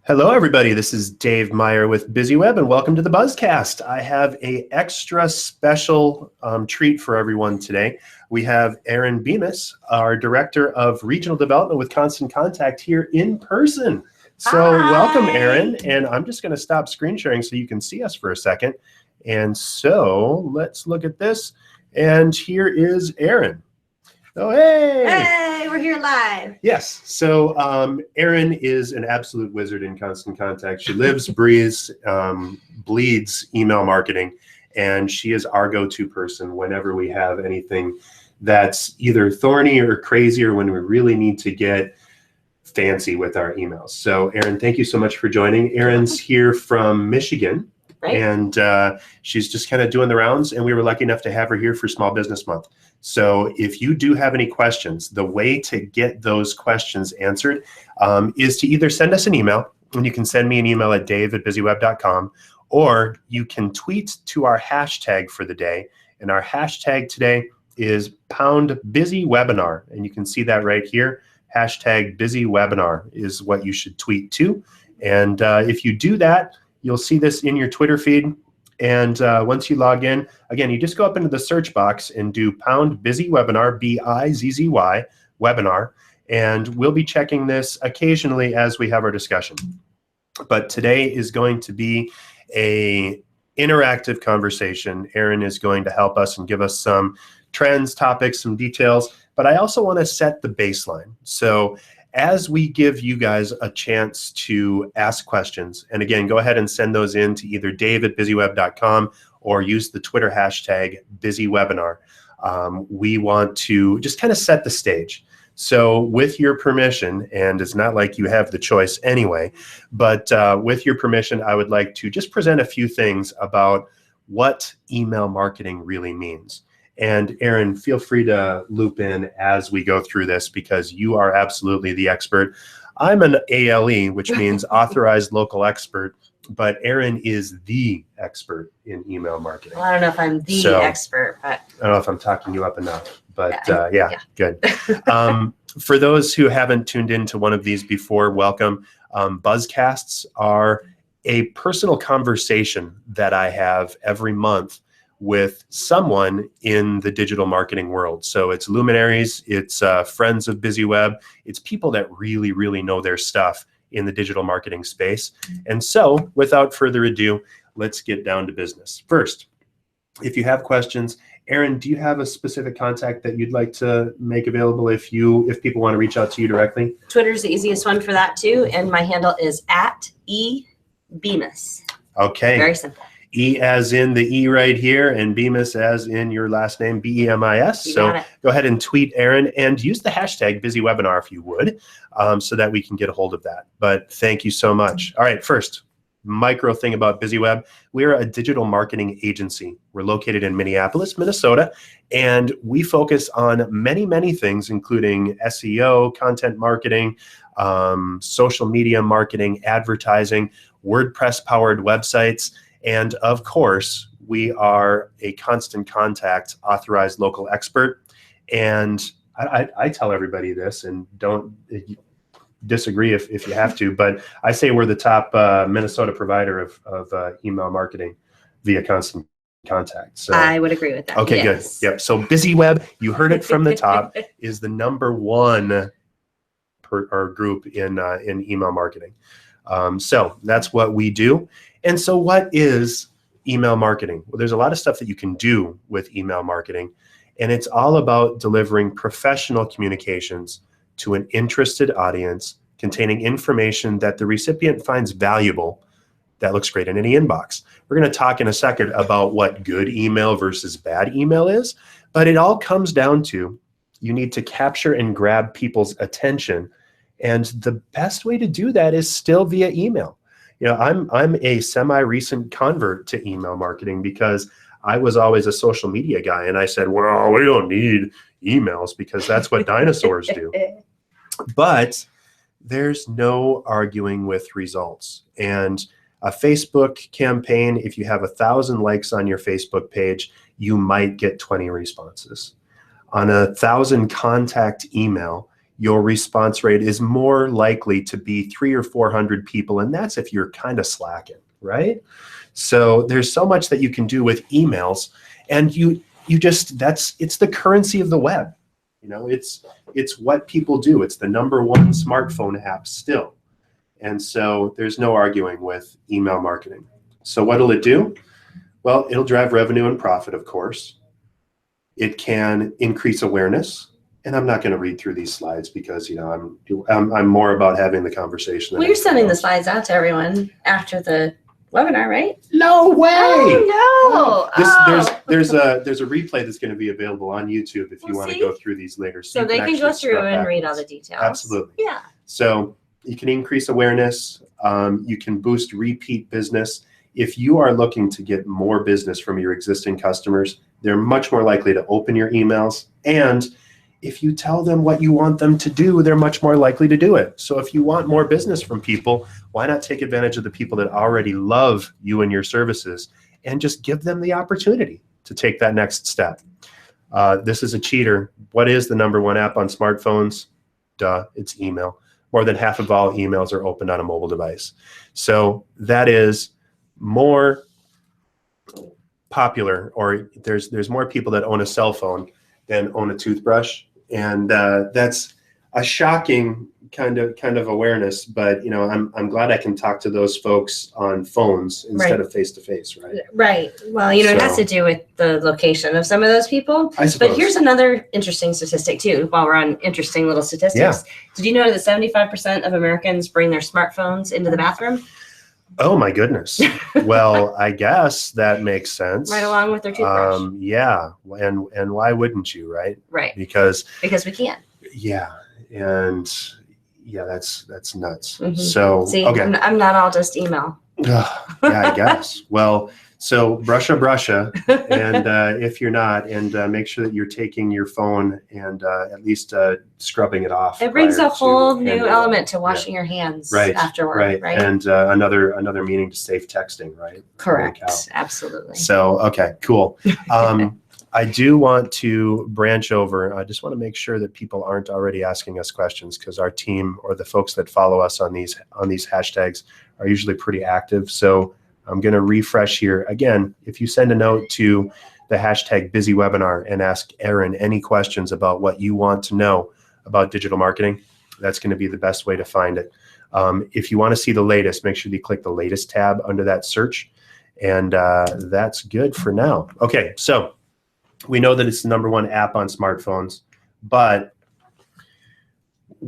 Hello, everybody. This is Dave Meyer with BizzyWeb, and welcome to the Buzzcast. I have an extra special treat for everyone today. We have Erin Bemis, our Director of Regional Development with Constant Contact, here in person. So welcome, Erin. And I'm just going to stop screen sharing so you can see us for a second. And so let's look at this. And here is Erin. Oh, hey! Hey, we're here live. Yes. So Erin is an absolute wizard in Constant Contact. She lives, breathes, bleeds email marketing, and she is our go-to person whenever we have anything that's either thorny or crazy, or when we really need to get fancy with our emails. So Erin, thank you so much for joining. Erin's here from Michigan. Right. And she's just kind of doing the rounds, and we were lucky enough to have her here for Small Business Month. So if you do have any questions, the way to get those questions answered is to either send us an email, and you can send me an email at dave@bizzyweb.com, or you can tweet to our hashtag for the day. And our hashtag today is #BizzyWebinar, and you can see that right here. Hashtag #BizzyWebinar is what you should tweet to. And if you do that, you'll see this in your Twitter feed. And once you log in, again, you just go up into the search box and do #BizzyWebinar, BIZZY, webinar. And we'll be checking this occasionally as we have our discussion. But today is going to be an interactive conversation. Erin is going to help us and give us some trends, topics, some details. But I also want to set the baseline. So as we give you guys a chance to ask questions, and again, go ahead and send those in to either dave@bizzyweb.com or use the Twitter hashtag #BizzyWebinar. We want to just kind of set the stage. So with your permission, and it's not like you have the choice anyway, but with your permission, I would like to just present a few things about what email marketing really means. And Erin, feel free to loop in as we go through this, because you are absolutely the expert. I'm an ALE, which means authorized local expert, but Erin is the expert in email marketing. Well, I don't know if I'm the expert, but I don't know if I'm talking you up enough, but yeah, good. For those who haven't tuned into one of these before, welcome. Buzzcasts are a personal conversation that I have every month with someone in the digital marketing world. So it's luminaries, it's friends of BizzyWeb, it's people that really, really know their stuff in the digital marketing space. And so without further ado, let's get down to business. First, if you have questions, Erin, do you have a specific contact that you'd like to make available if people want to reach out to you directly? Twitter's the easiest one for that too. And my handle is @ebemis. Okay. Very simple. E as in the E right here, and Bemis as in your last name, BEMIS. So go ahead and tweet Erin and use the hashtag #BizzyWebinar if you would, so that we can get a hold of that. But thank you so much. All right, first, micro thing about BizzyWeb. We're a digital marketing agency. We're located in Minneapolis, Minnesota, and we focus on many, many things, including SEO, content marketing, social media marketing, advertising, WordPress-powered websites, and of course, we are a Constant Contact authorized local expert. And I tell everybody this, and don't disagree if you have to, but I say we're the top Minnesota provider of email marketing via Constant Contact. So I would agree with that. Okay, yes. Good. Yep. So BizzyWeb, you heard it from the top, is the #1 group in email marketing. So that's what we do. And so what is email marketing? Well, there's a lot of stuff that you can do with email marketing, and it's all about delivering professional communications to an interested audience containing information that the recipient finds valuable that looks great in any inbox. We're going to talk in a second about what good email versus bad email is, but it all comes down to you need to capture and grab people's attention, and the best way to do that is still via email. You know, I'm a semi-recent convert to email marketing because I was always a social media guy, and I said, well, we don't need emails because that's what dinosaurs do. But there's no arguing with results. And a Facebook campaign, if you have 1,000 likes on your Facebook page, you might get 20 responses. On 1,000 contact email, your response rate is more likely to be 300 or 400 people. And that's if you're kind of slacking, right? So there's so much that you can do with emails, and it's the currency of the web. It's what people do. It's the #1 smartphone app still. And so there's no arguing with email marketing. So what'll it do? Well, it'll drive revenue and profit, of course. It can increase awareness. And I'm not going to read through these slides because, I'm more about having the conversation. Well, you're sending the slides out to everyone after the webinar, right? No way! Oh, no! There's a replay that's going to be available on YouTube if you want to go through these later. So they can go through and read all the details. Absolutely. Yeah. So you can increase awareness. You can boost repeat business. If you are looking to get more business from your existing customers, they're much more likely to open your emails. And if you tell them what you want them to do, they're much more likely to do it. So if you want more business from people, why not take advantage of the people that already love you and your services and just give them the opportunity to take that next step? This is a cheater. What is the #1 app on smartphones? Duh, it's email. More than half of all emails are opened on a mobile device. So that is more popular, or there's more people that own a cell phone than own a toothbrush. And that's a shocking kind of awareness, but I'm glad I can talk to those folks on phones instead of face to face, right? Right. Well, it has to do with the location of some of those people. I suppose. But here's another interesting statistic too, while we're on interesting little statistics. Yeah. Did you know that 75% of Americans bring their smartphones into the bathroom? Oh my goodness. Well, I guess that makes sense. Right along with their toothbrush. Yeah. And why wouldn't you, right? Right. Because we can. Yeah. And yeah, that's nuts. Mm-hmm. So, see, okay. I'm not all just email. Yeah, I guess. Well, so brusha, and if you're not, and make sure that you're taking your phone and at least scrubbing it off. It brings a whole new element to washing your hands afterward, right? And another meaning to safe texting, right? Correct. Absolutely. So, okay, cool. I do want to branch over. I just want to make sure that people aren't already asking us questions, because our team or the folks that follow us on these hashtags are usually pretty active. So I'm going to refresh here. Again, if you send a note to the hashtag BizzyWebinar and ask Erin any questions about what you want to know about digital marketing, that's going to be the best way to find it. If you want to see the latest, make sure you click the latest tab under that search. And that's good for now. Okay, so we know that it's the #1 app on smartphones, but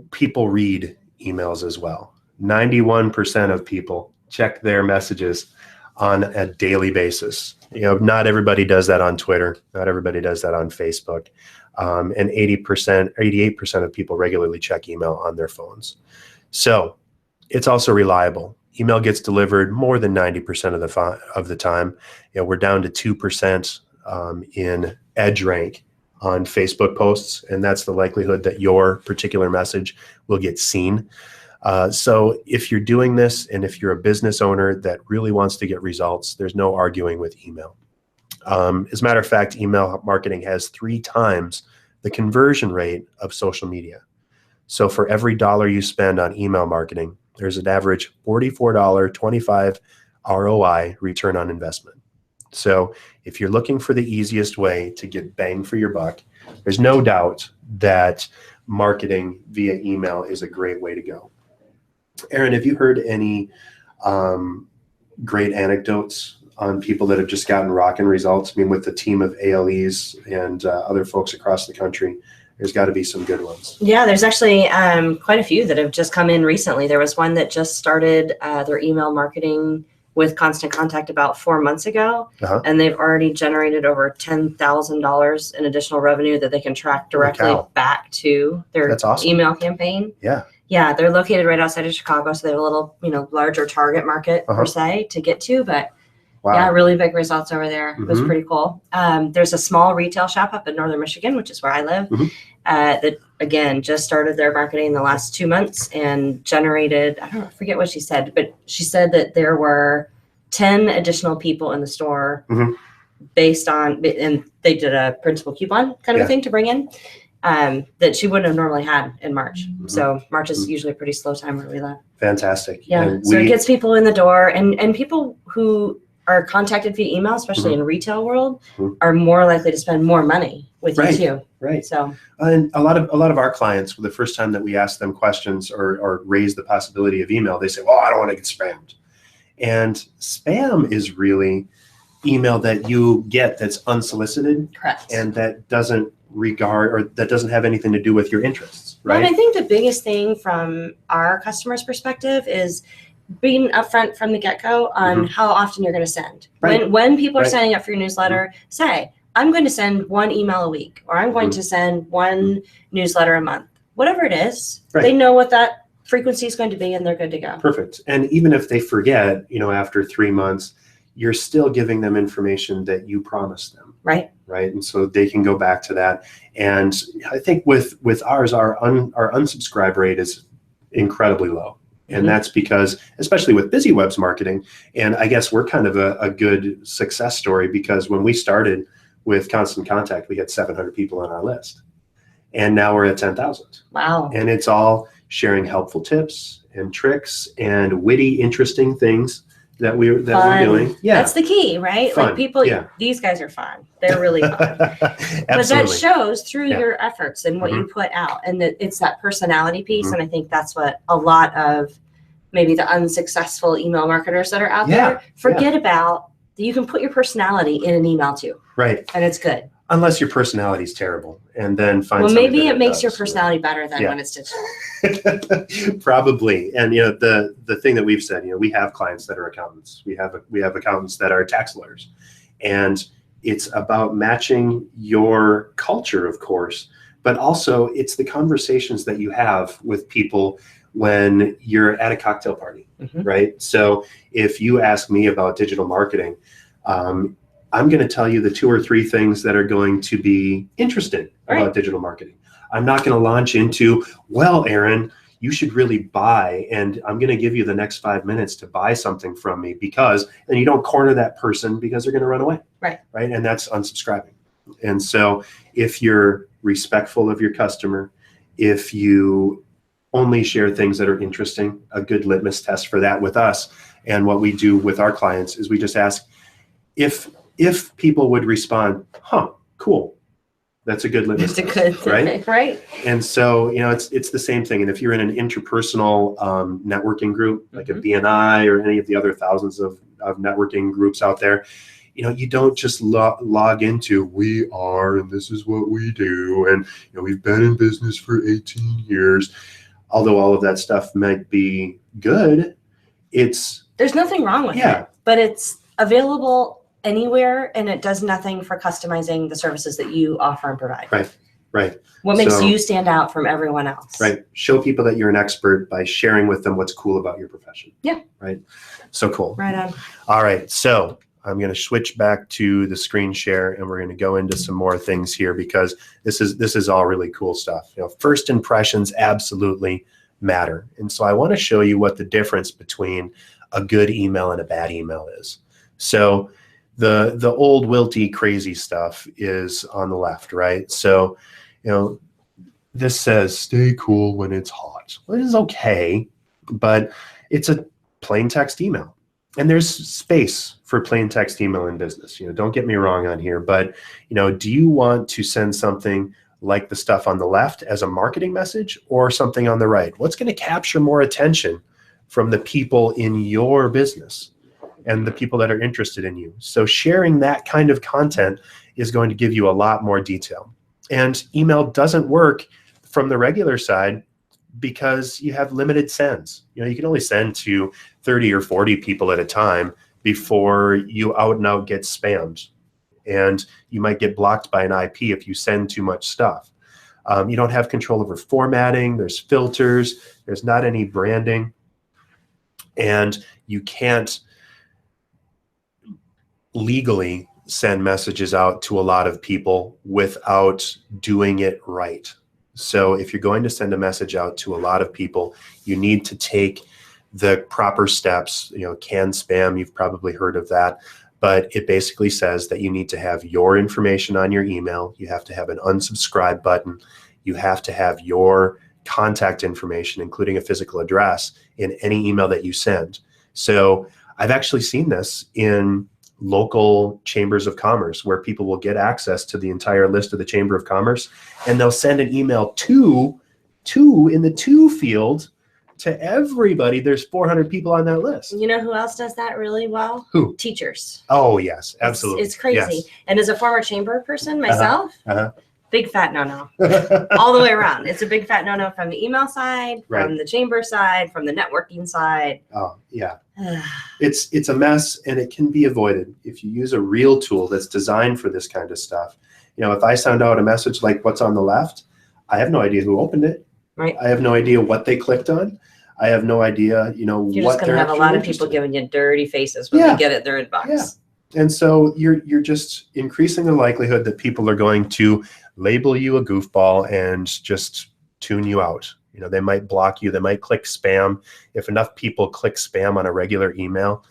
people read emails as well. 91% of people check their messages on a daily basis. Not everybody does that on Twitter. Not everybody does that on Facebook. And 88% of people regularly check email on their phones. So it's also reliable. Email gets delivered more than 90% of the time. We're down to 2% in edge rank on Facebook posts, and that's the likelihood that your particular message will get seen. So if you're doing this, and if you're a business owner that really wants to get results, there's no arguing with email. As a matter of fact, email marketing has 3 times the conversion rate of social media. So for every dollar you spend on email marketing, there's an average $44.25 ROI, return on investment. So if you're looking for the easiest way to get bang for your buck, there's no doubt that marketing via email is a great way to go. Erin, have you heard any great anecdotes on people that have just gotten rockin' results? I mean, with the team of ALEs and other folks across the country, there's got to be some good ones. Yeah, there's actually quite a few that have just come in recently. There was one that just started their email marketing with Constant Contact about 4 months ago, and they've already generated over $10,000 in additional revenue that they can track directly back to their email campaign. Yeah, they're located right outside of Chicago, so they have a little, larger target market per se to get to, but yeah, really big results over there. It was pretty cool. There's a small retail shop up in Northern Michigan, which is where I live, that again just started their marketing in the last 2 months and generated, I forget what she said, but she said that there were 10 additional people in the store based on, and they did a principal coupon kind of a thing to bring in. that she wouldn't have normally had in March. So March is usually a pretty slow time where we live. Fantastic. Yeah. So it gets people in the door, and people who are contacted via email, especially in retail world, are more likely to spend more money with you too. Right. So, and a lot of our clients, the first time that we ask them questions or raise the possibility of email, they say, "Well, I don't want to get spammed." And spam is really email that you get that's unsolicited, correct, and that doesn't that doesn't have anything to do with your interests, right? Well, and I think the biggest thing from our customers' perspective is being upfront from the get-go on how often you're going to send. When people are signing up for your newsletter, say, I'm going to send one email a week, or I'm going to send one newsletter a month. Whatever it is, they know what that frequency is going to be, and they're good to go. Perfect. And even if they forget, after 3 months, you're still giving them information that you promised them. Right. And so they can go back to that. And I think with ours, our unsubscribe rate is incredibly low. And that's because, especially with BizzyWeb's marketing, and I guess we're kind of a good success story, because when we started with Constant Contact, we had 700 people on our list. And now we're at 10,000. Wow. And it's all sharing helpful tips and tricks and witty, interesting things that we're doing. Yeah. That's the key, right? Fun. Like people, these guys are fun. They're really fun. But that shows through your efforts and what you put out. And it's that personality piece. And I think that's what a lot of maybe the unsuccessful email marketers that are out there forget about. You can put your personality in an email too. Right. And it's good. Unless your personality is terrible, and then find. Well, maybe it makes your personality better than when it's digital. Probably. And the thing that we've said, we have clients that are accountants. We have accountants that are tax lawyers, and it's about matching your culture, of course, but also it's the conversations that you have with people when you're at a cocktail party, right? So if you ask me about digital marketing, I'm going to tell you the 2 or 3 things that are going to be interesting about digital marketing. I'm not going to launch into, well, Erin, you should really buy, and I'm going to give you the next 5 minutes to buy something from me, because, and you don't corner that person because they're going to run away. Right. And that's unsubscribing. And so if you're respectful of your customer, if you only share things that are interesting, a good litmus test for that with us, and what we do with our clients is we just ask if people would respond, cool, that's a good litmus test. It's a good thing, right? And so, it's the same thing. And if you're in an interpersonal networking group, like a BNI or any of the other thousands of networking groups out there, you don't just log into, we are, and this is what we do, and we've been in business for 18 years. Although all of that stuff might be good, there's nothing wrong with it, but it's available anywhere, and it does nothing for customizing the services that you offer and provide. Right. What makes you stand out from everyone else? Right. Show people that you're an expert by sharing with them what's cool about your profession. Yeah. Right. So cool. Right on. All right. So I'm going to switch back to the screen share, and we're going to go into some more things here, because this is all really cool stuff. First impressions absolutely matter. And so I want to show you what the difference between a good email and a bad email is. So the old wilty crazy stuff is on the left, right? So, this says stay cool when it's hot. Well, it is okay, but it's a plain text email. And there's space for plain text email in business. Don't get me wrong on here, but do you want to send something like the stuff on the left as a marketing message, or something on the right? What's going to capture more attention from the people in your business and the people that are interested in you? So sharing that kind of content is going to give you a lot more detail. And email doesn't work from the regular side because you have limited sends. You can only send to 30 or 40 people at a time before you out and out get spammed. And you might get blocked by an IP if you send too much stuff. You don't have control over formatting. There's filters. There's not any branding. And you can't legally send messages out to a lot of people without doing it right. So if you're going to send a message out to a lot of people, you need to take the proper steps. Can spam, you've probably heard of that, but it basically says that you need to have your information on your email. You have to have an unsubscribe button. you have to have your contact information, including a physical address, in any email that you send. So I've actually seen this in local chambers of commerce where people will get access to the entire list of the Chamber of Commerce, and they'll send an email to in the to field to everybody. There's 400 people on that list. You know who else does that really well? Who? Teachers. Oh, yes, absolutely. It's crazy. Yes. And as a former chamber person myself, Uh-huh. big fat no-no all the way around. It's a big fat no-no from the email side, from the chamber side, from the networking side. Oh, yeah. It's a mess, and it can be avoided if you use a real tool that's designed for this kind of stuff. You know, if I send out a message like what's on the left, I have no idea who opened it. Right. I have no idea what they clicked on. I have no idea, You're what just going to have a lot of people giving you dirty faces when they get it in their inbox. Yeah. And so you're just increasing the likelihood that people are going to label you a goofball and just tune you out. You know, they might block you. They might click spam. If enough people click spam on a regular email,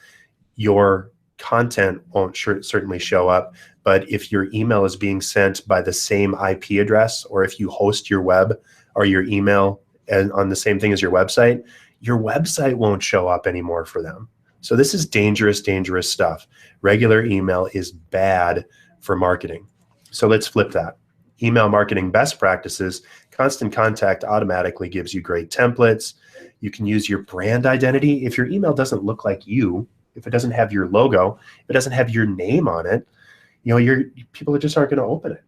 your content won't certainly show up. But if your email is being sent by the same IP address, or if you host your web or your email on the same thing as your website won't show up anymore for them. So this is dangerous, dangerous stuff. Regular email is bad for marketing. So let's flip that. Email marketing best practices. Constant Contact automatically gives you great templates. You can use your brand identity. If your email doesn't look like you, if it doesn't have your logo, if it doesn't have your name on it, people just aren't going to open it.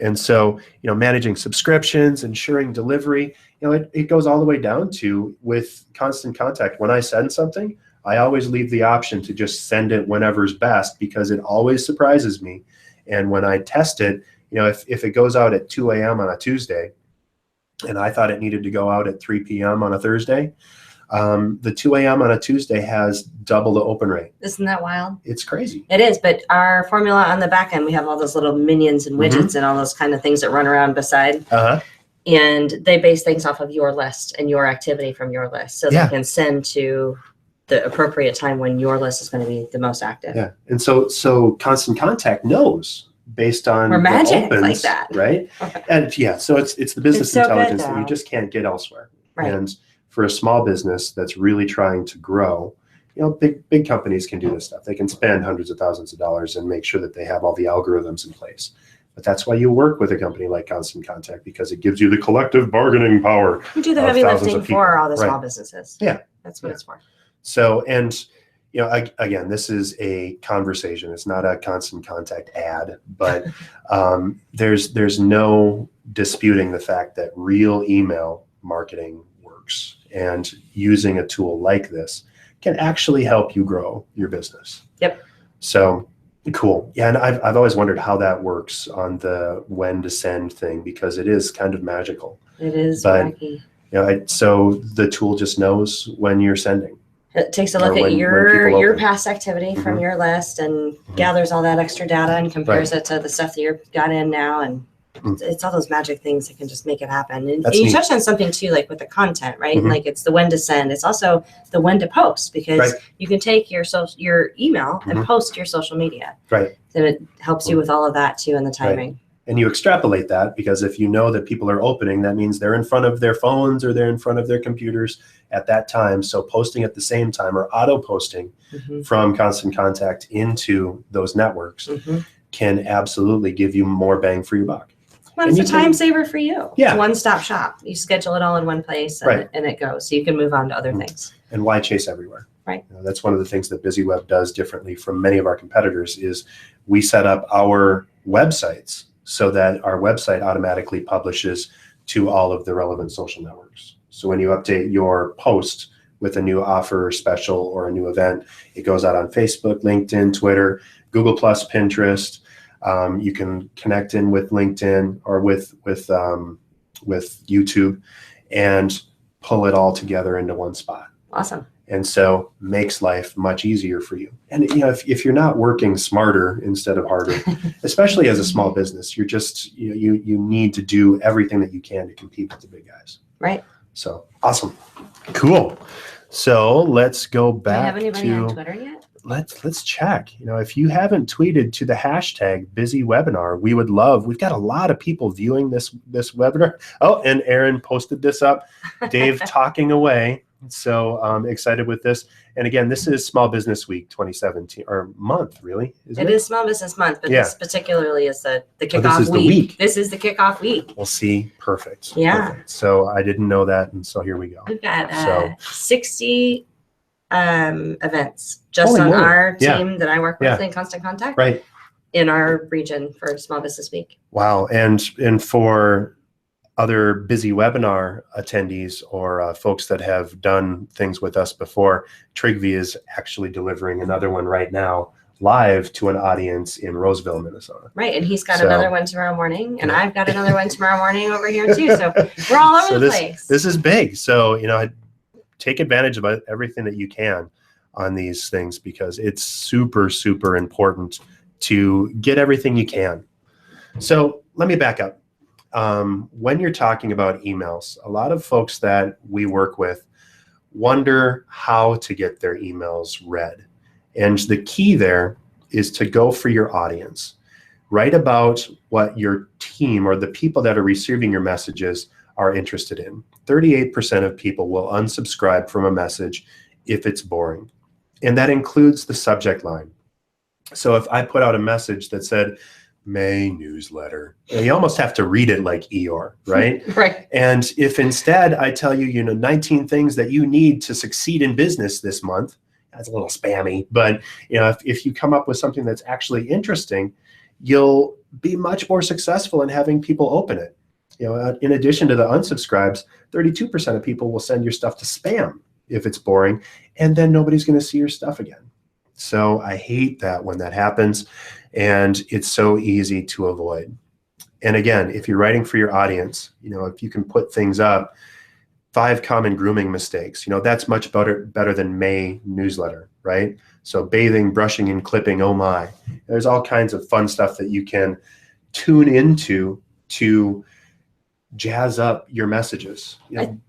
And so, managing subscriptions, ensuring delivery, it goes all the way down to, with Constant Contact, when I send something, I always leave the option to just send it whenever's best, because it always surprises me. And when I test it, if it goes out at 2 a.m. on a Tuesday, and I thought it needed to go out at 3 p.m. on a Thursday, the 2 a.m. on a Tuesday has double the open rate. Isn't that wild? It's crazy. It is, but our formula on the back end, we have all those little minions and widgets and all those kind of things that run around beside. And they base things off of your list and your activity from your list. So they can send to the appropriate time when your list is going to be the most active. Yeah. And so Constant Contact knows based on we're magic opens, like that. Right? And so it's the business intelligence that you just can't get elsewhere. Right. And for a small business that's really trying to grow, big companies can do this stuff. They can spend hundreds of thousands of dollars and make sure that they have all the algorithms in place. But that's why you work with a company like Constant Contact, because it gives you the collective bargaining power. We do the heavy lifting for all the small businesses. Yeah. That's what it's for. So, and again, this is a conversation. It's not a Constant Contact ad, but there's no disputing the fact that real email marketing works, and using a tool like this can actually help you grow your business. Yep. So cool. Yeah, and I've always wondered how that works on the when to send thing, because it is kind of magical. It is wacky. So the tool just knows when you're sending. It takes a look at your past activity from your list and gathers all that extra data and compares it to the stuff that you've got in now. And it's all those magic things that can just make it happen. And you touched on something too, like with the content, right? Like it's the when to send. It's also the when to post, because you can take your email and post your social media. Right. So it helps you with all of that too, and the timing. And you extrapolate that, because if you know that people are opening, that means they're in front of their phones or they're in front of their computers at that time. So posting at the same time, or auto posting from Constant Contact into those networks can absolutely give you more bang for your buck. Well, it's a time saver for you. Yeah. It's one-stop shop. You schedule it all in one place and it goes. So you can move on to other things. And why chase everywhere? Right. That's one of the things that BizzyWeb does differently from many of our competitors, is we set up our websites so that our website automatically publishes to all of the relevant social networks. So when you update your post with a new offer or special or a new event, it goes out on Facebook, LinkedIn, Twitter, Google+, Pinterest. You can connect in with LinkedIn or with YouTube and pull it all together into one spot. Awesome. And so makes life much easier for you. And if you're not working smarter instead of harder, especially as a small business, you're just you need to do everything that you can to compete with the big guys. Right. So awesome. Cool. So let's go back to... Do you have anybody on Twitter yet? let's check. If you haven't tweeted to the hashtag BizzyWebinar, we've got a lot of people viewing this webinar. Oh, and Erin posted this up. Dave talking away. So I'm excited with this. And again, this is Small Business Week 2017, or month, really, isn't it? It is Small Business Month, but this particularly is the kickoff this is week. The week. This is the kickoff week. We'll see. Perfect. Yeah. Perfect. So I didn't know that, and so here we go. We've got 60 events just Holy on moly. our team that I work with in Constant Contact. Right. In our region for Small Business Week. Wow. And for other BizzyWebinar attendees or folks that have done things with us before, Trigvi is actually delivering another one right now live to an audience in Roseville, Minnesota. Right. And he's got another one tomorrow morning, and I've got another one tomorrow morning over here too. So we're all over the place. This is big. So, take advantage of everything that you can on these things, because it's super, super important to get everything you can. So let me back up. When you're talking about emails, a lot of folks that we work with wonder how to get their emails read. And the key there is to go for your audience. Write about what your team or the people that are receiving your messages are interested in. 38% of people will unsubscribe from a message if it's boring. And that includes the subject line. So if I put out a message that said, May newsletter, you almost have to read it like Eeyore, right? Right. And if instead I tell you, 19 things that you need to succeed in business this month, that's a little spammy, but if you come up with something that's actually interesting, you'll be much more successful in having people open it. In addition to the unsubscribes, 32% of people will send your stuff to spam if it's boring, and then nobody's going to see your stuff again. So I hate that when that happens, and it's so easy to avoid. And again, if you're writing for your audience, if you can put things up, 5 common grooming mistakes, that's much better than May newsletter, right? So bathing, brushing, and clipping, oh my. There's all kinds of fun stuff that you can tune into to jazz up your messages.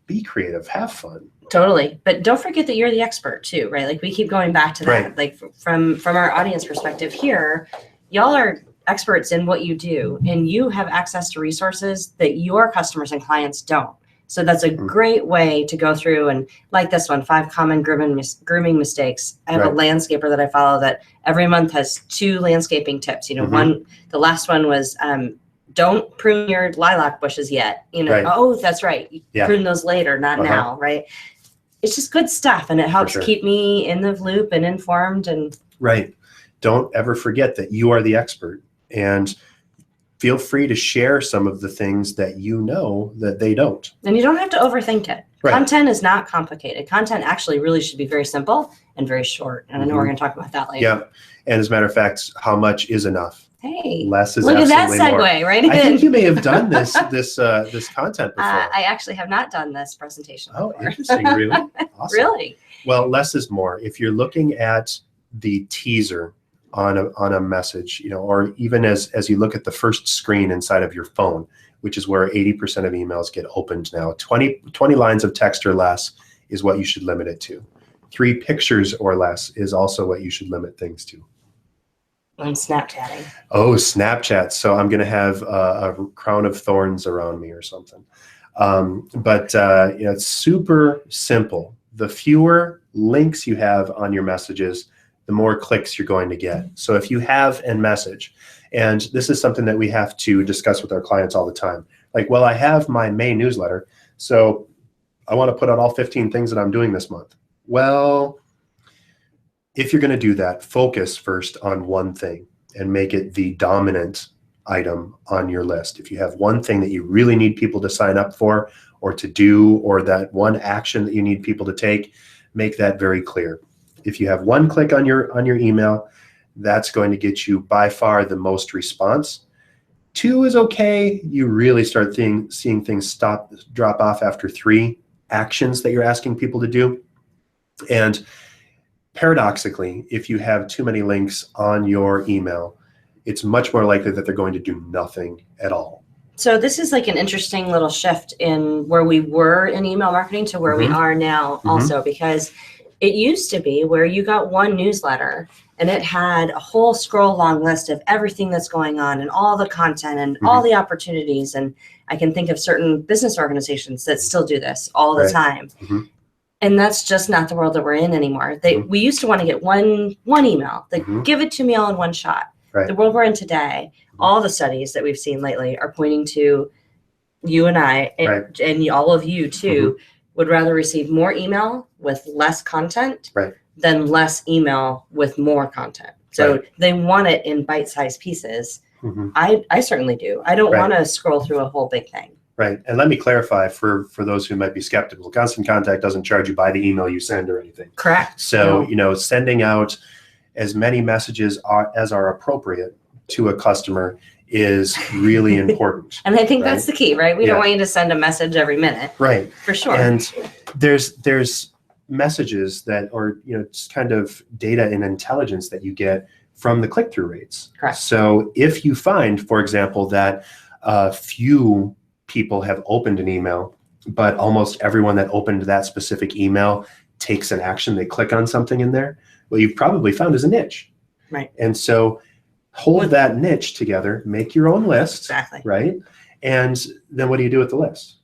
Be creative, have fun. Totally. But don't forget that you're the expert too, right? Like we keep going back to that. Right. Like from our audience perspective here, y'all are experts in what you do, and you have access to resources that your customers and clients don't. So that's a great way to go through, and like this one, 5 common grooming mistakes. I have a landscaper that I follow that every month has 2 landscaping tips. The last one was don't prune your lilac bushes yet. Oh, that's right. You prune those later, not now, right? It's just good stuff, and it helps keep me in the loop and informed. And right. Don't ever forget that you are the expert, and feel free to share some of the things that that they don't. And you don't have to overthink it. Right. Content is not complicated. Content actually really should be very simple and very short. And I know we're going to talk about that later. Yeah. And as a matter of fact, how much is enough? Hey, less is look at that segue, more. right? I think you may have done this content before. I actually have not done this presentation before. Oh, interesting. Really? Awesome. Really? Well, less is more. If you're looking at the teaser on a message, or even as you look at the first screen inside of your phone, which is where 80% of emails get opened now, 20 lines of text or less is what you should limit it to. 3 pictures or less is also what you should limit things to. I'm Snapchatting. Oh, Snapchat. So I'm going to have a crown of thorns around me or something. But it's super simple. The fewer links you have on your messages, the more clicks you're going to get. So if you have a message, and this is something that we have to discuss with our clients all the time. Like, well, I have my May newsletter, so I want to put out all 15 things that I'm doing this month. Well, if you're going to do that, focus first on one thing and make it the dominant item on your list. If you have one thing that you really need people to sign up for or to do, or that one action that you need people to take, make that very clear. If you have 1 click on your email, that's going to get you by far the most response. 2 is okay. You really start seeing things drop off after 3 actions that you're asking people to do. And paradoxically, if you have too many links on your email, it's much more likely that they're going to do nothing at all. So this is like an interesting little shift in where we were in email marketing to where we are now also, because It used to be where you got one newsletter and it had a whole scroll long list of everything that's going on and all the content and all the opportunities. And I can think of certain business organizations that still do this all the time. And that's just not the world that we're in anymore. We used to want to get one email. They give it to me all in one shot. The world we're in today, all the studies that we've seen lately are pointing to you and I, and all of you too, would rather receive more email with less content than less email with more content. So they want it in bite-sized pieces. I certainly do. I don't want to scroll through a whole big thing. Right. And let me clarify for those who might be skeptical, Constant Contact doesn't charge you by the email you send or anything. Correct. So, sending out as many messages as are appropriate to a customer is really important. And I think that's the key, right? We don't want you to send a message every minute. Right. For sure. And there's messages that are, just kind of data and intelligence that you get from the click-through rates. Correct. So if you find, for example, that few people have opened an email, but almost everyone that opened that specific email takes an action, they click on something in there, what you've probably found is a niche. Right. And so hold that niche together, make your own list. Exactly. Right. And then what do you do with the list?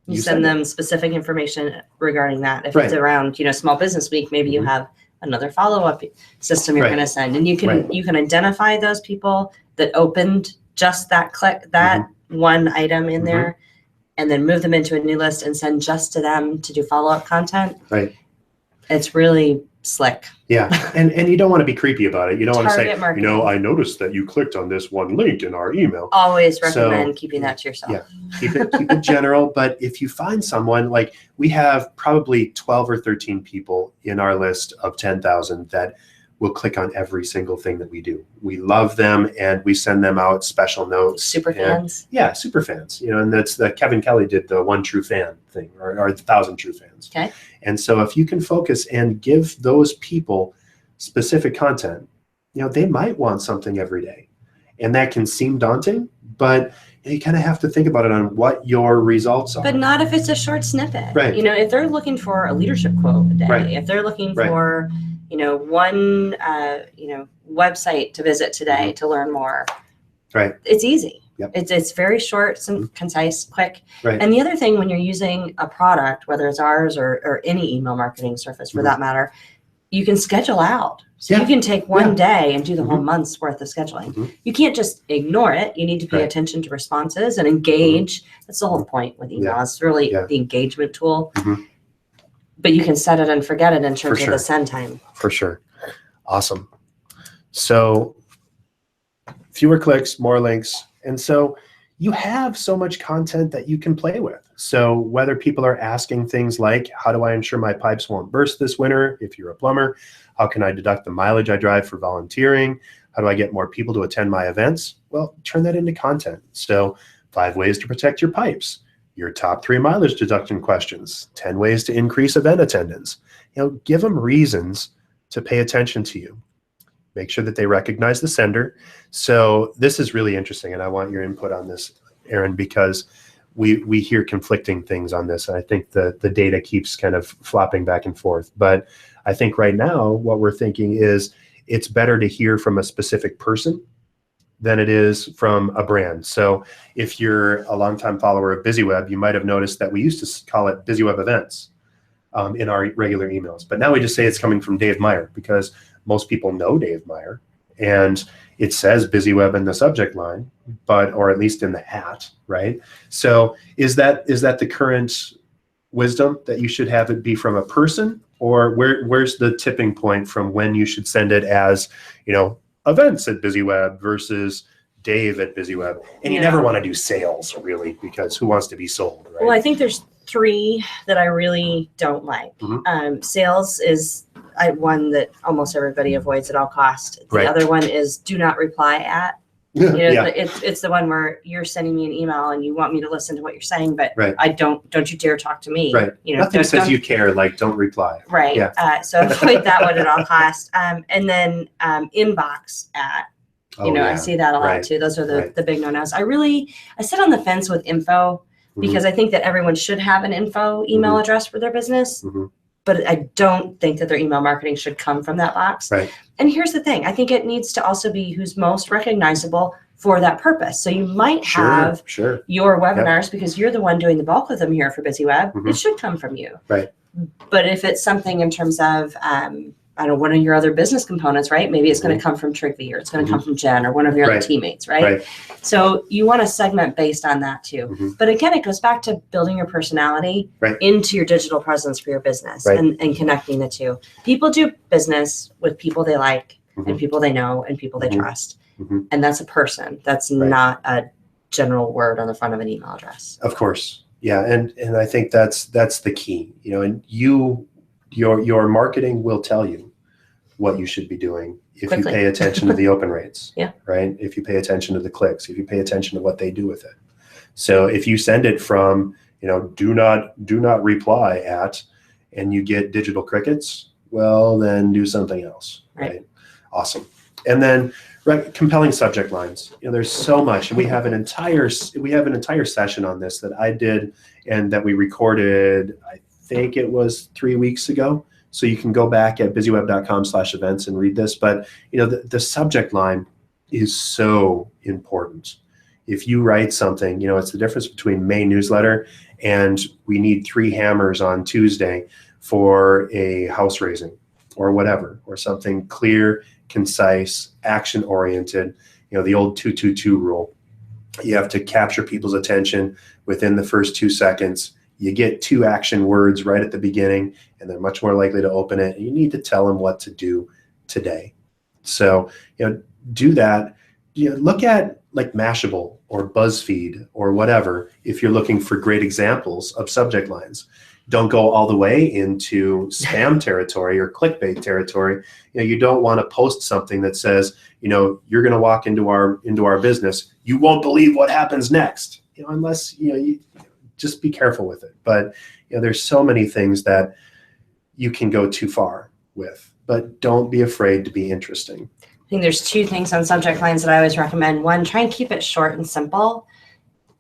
You send them specific information regarding that. If it's around, Small Business Week, maybe you have another follow-up system you're going to send, and you can identify those people that opened just that one item in there, and then move them into a new list and send just to them to do follow-up content. Right. It's really slick. Yeah. And you don't want to be creepy about it. You don't want to say, I noticed that you clicked on this one link in our email. Always recommend keeping that to yourself. Yeah. Keep it general. But if you find someone, like we have probably 12 or 13 people in our list of 10,000 that will click on every single thing that we do. We love them and we send them out special notes. Super fans. Yeah, super fans. And that's Kevin Kelly did the 1 true fan thing, or the 1,000 true fans. Okay. And so if you can focus and give those people specific content, they might want something every day. And that can seem daunting, but you kind of have to think about it on what your results are. But not if it's a short snippet. Right. If they're looking for a leadership quote a day, if they're looking for one website to visit today to learn more. Right. It's easy. Yep. It's very short, concise, quick. Right. And the other thing, when you're using a product, whether it's ours or any email marketing service for that matter, you can schedule out. So you can take one day and do the whole month's worth of scheduling. You can't just ignore it. You need to pay attention to responses and engage. That's the whole point with email. It's really the engagement tool. But you can set it and forget it in terms of the send time. For sure. Awesome. So fewer clicks, more links. And so you have so much content that you can play with. So whether people are asking things like, how do I ensure my pipes won't burst this winter? If you're a plumber, how can I deduct the mileage I drive for volunteering? How do I get more people to attend my events? Well, turn that into content. So 5 ways to protect your pipes. Your top 3 mileage deduction questions, 10 ways to increase event attendance. Give them reasons to pay attention to you. Make sure that they recognize the sender. So this is really interesting, and I want your input on this, Erin, because we hear conflicting things on this. And I think the data keeps kind of flopping back and forth. But I think right now what we're thinking is it's better to hear from a specific person than it is from a brand. So if you're a longtime follower of BizzyWeb, you might have noticed that we used to call it BizzyWeb events in our regular emails. But now we just say it's coming from Dave Meyer because most people know Dave Meyer. And it says BizzyWeb in the subject line, or at least in the hat, right? So is that the current wisdom that you should have it be from a person? Or where's the tipping point from when you should send it as, events at BizzyWeb versus Dave at BizzyWeb? And you never want to do sales, really, because who wants to be sold, right? Well, I think there's 3 that I really don't like. Sales is one that almost everybody avoids at all costs. The other one is do not reply at. It's the one where you're sending me an email and you want me to listen to what you're saying, but I don't you dare talk to me. Right. Nothing says you care, like don't reply. Right. Yeah. So avoid that one at all costs. And then inbox at. I see that a lot too. Those are the big no-nos. I sit on the fence with info because I think that everyone should have an info email address for their business. but I don't think that their email marketing should come from that box. Right. And here's the thing. I think it needs to also be who's most recognizable for that purpose. So you might have your webinars because you're the one doing the bulk of them here for BizzyWeb. It should come from you. Right. But if it's something in terms of, I don't know, one of your other business components, right? Maybe it's going to come from Trigby, or it's going to come from Jen or one of your other teammates, right? So you want to segment based on that too. But again, it goes back to building your personality into your digital presence for your business and connecting the two. People do business with people they like and people they know and people they trust. And that's a person. That's not a general word on the front of an email address. Of course. Yeah. And I think that's the key, you know, and your marketing will tell you what you should be doing if you pay attention to the open rates, right? If you pay attention to the clicks, if you pay attention to what they do with it. So if you send it from, you know, do not reply at, and you get digital crickets, well, then do something else, right? Awesome. And then compelling subject lines. You know, there's so much, and we have an entire session on this that I did and that we recorded, I think it was 3 weeks ago. So you can go back at BizzyWeb.com/events and read this. But you know, the subject line is so important. If you write something, you know, it's the difference between May newsletter and we need 3 hammers on Tuesday for a house raising or whatever, or something clear, concise, action oriented. You know, the old 2-2-2 rule. You have to capture people's attention within the first 2 seconds. You get 2 action words right at the beginning, and they're much more likely to open it. And you need to tell them what to do today. So, you know, do that. You know, look at like Mashable or BuzzFeed or whatever if you're looking for great examples of subject lines. Don't go all the way into spam territory or clickbait territory. You know, you don't want to post something that says, you know, you're going to walk into our business. You won't believe what happens next. You know, unless, you know, just be careful with it. But you know, there's so many things that you can go too far with, but don't be afraid to be interesting. I think there's 2 things on subject lines that I always recommend. One, try and keep it short and simple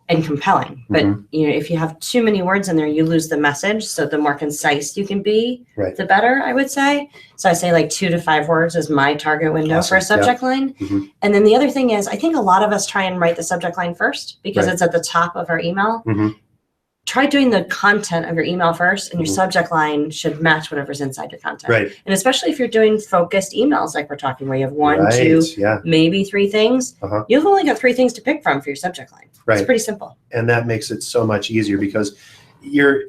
and compelling. But you know, if you have too many words in there, you lose the message. So the more concise you can be, the better, I would say. So I say like 2 to 5 words is my target window for a subject line. And then the other thing is, I think a lot of us try and write the subject line first because it's at the top of our email. Try doing the content of your email first, and your subject line should match whatever's inside your content. And especially if you're doing focused emails like we're talking, where you have 1, 2, maybe 3 things, you've only got 3 things to pick from for your subject line. It's pretty simple. And that makes it so much easier because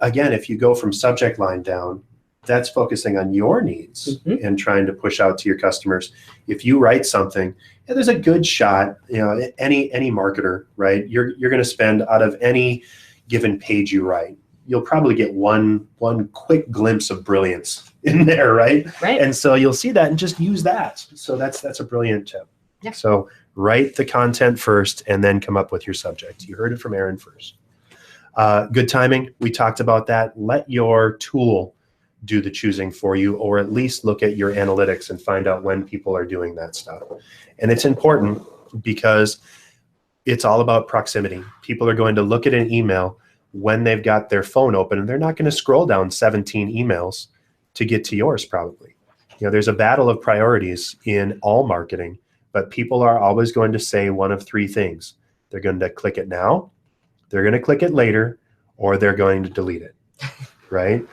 again, if you go from subject line down, that's focusing on your needs and trying to push out to your customers. If you write something, and there's a good shot, you know, any marketer, right? You're going to spend out of any given page you write, you'll probably get one quick glimpse of brilliance in there, right? And so you'll see that and just use that. So that's a brilliant tip. So write the content first and then come up with your subject. You heard it from Erin first. Good timing. We talked about that. Let your tool do the choosing for you, or at least look at your analytics and find out when people are doing that stuff. And it's important because it's all about proximity. People are going to look at an email when they've got their phone open, and they're not going to scroll down 17 emails to get to yours probably. You know, there's a battle of priorities in all marketing, but people are always going to say one of 3 things. They're going to click it now, they're going to click it later, or they're going to delete it, right?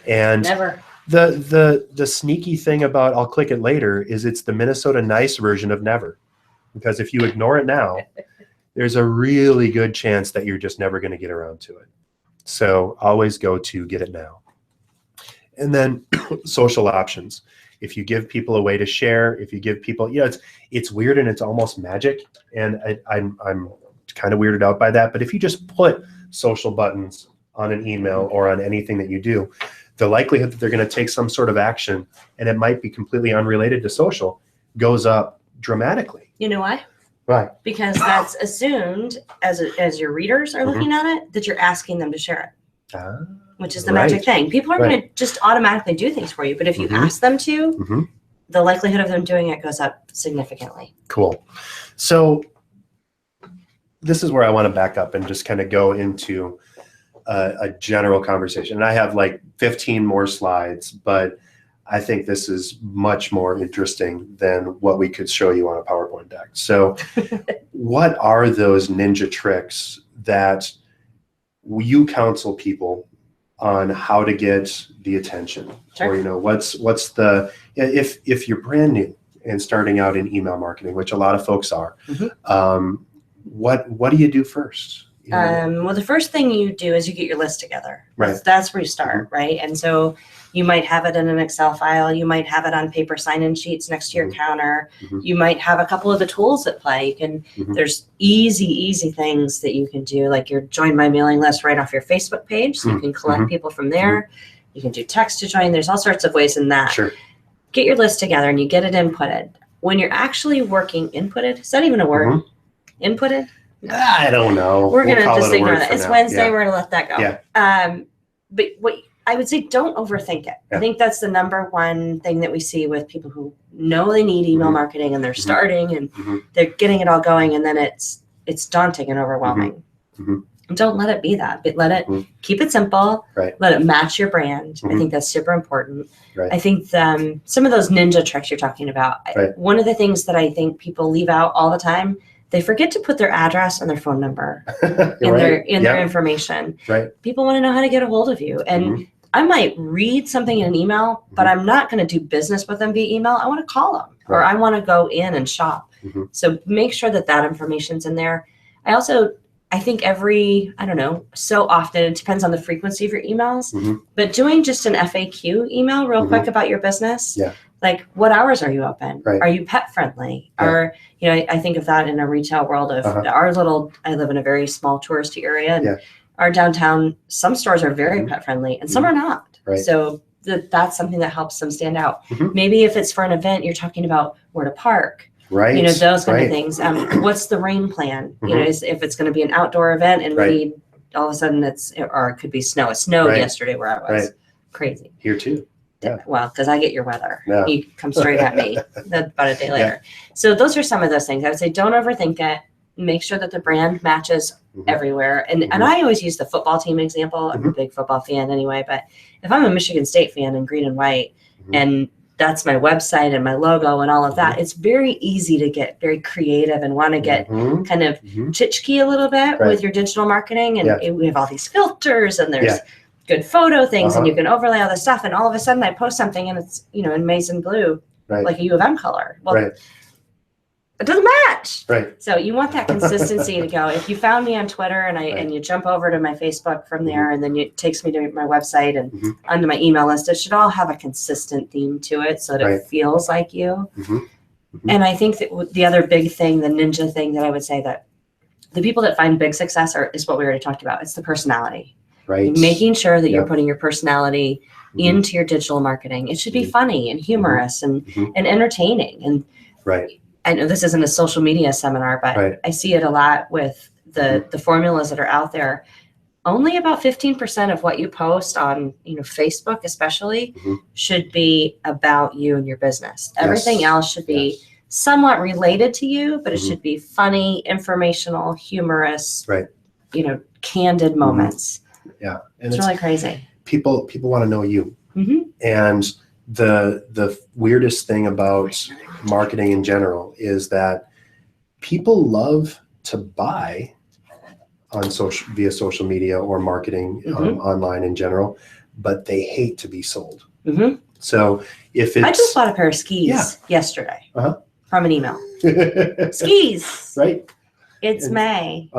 And never. The sneaky thing about I'll click it later is it's the Minnesota Nice version of never. Because if you ignore it now, there's a really good chance that you're just never going to get around to it. So always go to get it now. And then social options. If you give people a way to share, if you give people, you know, it's weird and it's almost magic. And I'm kind of weirded out by that. But if you just put social buttons on an email or on anything that you do, the likelihood that they're going to take some sort of action, and it might be completely unrelated to social, goes up dramatically. You know why? Right. Because that's assumed as your readers are looking at it, that you're asking them to share it, which is the magic thing. People are going to just automatically do things for you. But if you ask them to, the likelihood of them doing it goes up significantly. Cool. So this is where I want to back up and just kind of go into a general conversation. And I have like 15 more slides, but I think this is much more interesting than what we could show you on a PowerPoint deck. So what are those ninja tricks that you counsel people on how to get the attention? Sure. Or, what's the, if you're brand new and starting out in email marketing, which a lot of folks are, what do you do first? Well, the first thing you do is you get your list together. Right. That's where you start, right? And so you might have it in an Excel file. You might have it on paper sign-in sheets next to your counter. You might have a couple of the tools at play. You can, there's easy things that you can do, like your join my mailing list right off your Facebook page. So you can collect people from there. You can do text to join. There's all sorts of ways in that. Sure. Get your list together and you get it inputted. When you're actually working, inputted, is that even a word? Inputted? No. I don't know. We're going to just ignore that. It's Wednesday. Yeah. We're going to let that go. Yeah. But what I would say, don't overthink it. Yeah. I think that's the number one thing that we see with people who know they need email marketing and they're starting and they're getting it all going, and then it's daunting and overwhelming. Don't let it be that, but let it keep it simple. Right. Let it match your brand. I think that's super important. Right. I think some of those ninja tricks you're talking about, one of the things that I think people leave out all the time, they forget to put their address and their phone number in their information. Right. People want to know how to get a hold of you. And I might read something in an email, but I'm not going to do business with them via email. I want to call them or I want to go in and shop. So make sure that information's in there. I think so often, it depends on the frequency of your emails, but doing just an FAQ email real quick about your business. Yeah. Like, what hours are you open? Right. Are you pet friendly? Yeah. Or, I think of that in a retail world of I live in a very small touristy area, and our downtown, some stores are very pet friendly and some are not. Right. So that's something that helps them stand out. Maybe if it's for an event, you're talking about where to park. Right. Those kind of things. What's the rain plan? If it's going to be an outdoor event and we need, all of a sudden it could be snow. It snowed yesterday where I was. Right. Crazy. Here too. Yeah. Well, because I get your weather. Yeah. You come straight at me about a day later. So those are some of those things. I would say don't overthink it. Make sure that the brand matches everywhere. And I always use the football team example. I'm a big football fan anyway. But if I'm a Michigan State fan in green and white and that's my website and my logo and all of that, it's very easy to get very creative and want to get kind of tchitchke a little bit with your digital marketing. And we have all these filters and there's good photo things and you can overlay all this stuff. And all of a sudden I post something and it's, in maize and blue, like a U of M color. Well, it doesn't match. Right. So you want that consistency to go. If you found me on Twitter and you jump over to my Facebook from there and then it takes me to my website and onto my email list, it should all have a consistent theme to it so that it feels like you. And I think that the other big thing, the ninja thing that I would say that the people that find big success is what we already talked about. It's the personality. Right. Making sure that you're putting your personality into your digital marketing. It should be funny and humorous and entertaining. And I know this isn't a social media seminar, but I see it a lot with the formulas that are out there. Only about 15% of what you post on, Facebook especially, should be about you and your business. Everything else should be somewhat related to you, but it should be funny, informational, humorous, candid moments. Yeah. And it's really crazy. People want to know you. And the weirdest thing about marketing in general is that people love to buy on via social media or marketing online in general, but they hate to be sold. So if it's, I just bought a pair of skis yesterday from an email. Skis. Right. It's May.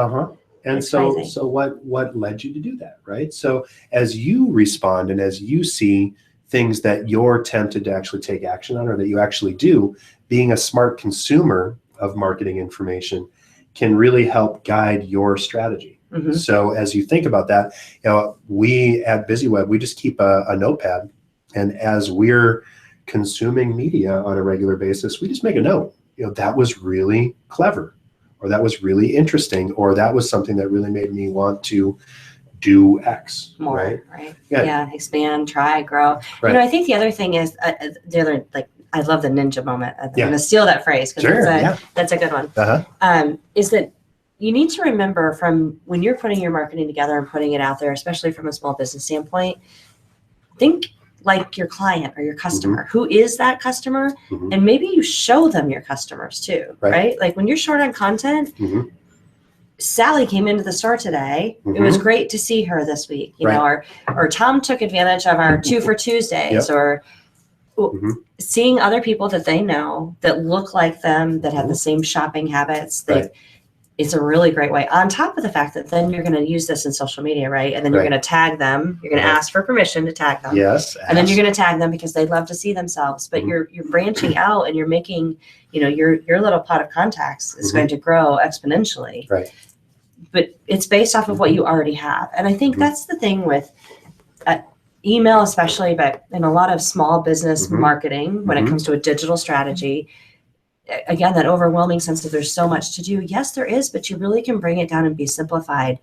And it's so crazy. So what led you to do that, right? So as you respond and as you see things that you're tempted to actually take action on or that you actually do, being a smart consumer of marketing information can really help guide your strategy. So as you think about that, we at BizzyWeb, we just keep a notepad, and as we're consuming media on a regular basis, we just make a note. That was really clever, or that was really interesting, or that was something that really made me want to do X. More, right? Yeah, expand, try, grow. I think the other thing is I love the ninja moment. I'm going to steal that phrase because that's a good one. Is that you need to remember from when you're putting your marketing together and putting it out there, especially from a small business standpoint, think like your client or your customer. Who is that customer? And maybe you show them your customers too, right? Like when you're short on content, Sally came into the store today. It was great to see her this week, you know, or Tom took advantage of our 2 for Tuesdays, or seeing other people that they know that look like them, that have the same shopping habits. It's a really great way, on top of the fact that then you're going to use this in social media, right? And then you're going to tag them. You're going to ask for permission to tag them. Yes. And then you're going to tag them because they love to see themselves. But you're branching out, and you're making, you know, your little pot of contacts is going to grow exponentially. Right. But it's based off of what you already have. And I think that's the thing with email especially, but in a lot of small business marketing, when it comes to a digital strategy, again, that overwhelming sense that there's so much to do. Yes, there is, but you really can bring it down and be simplified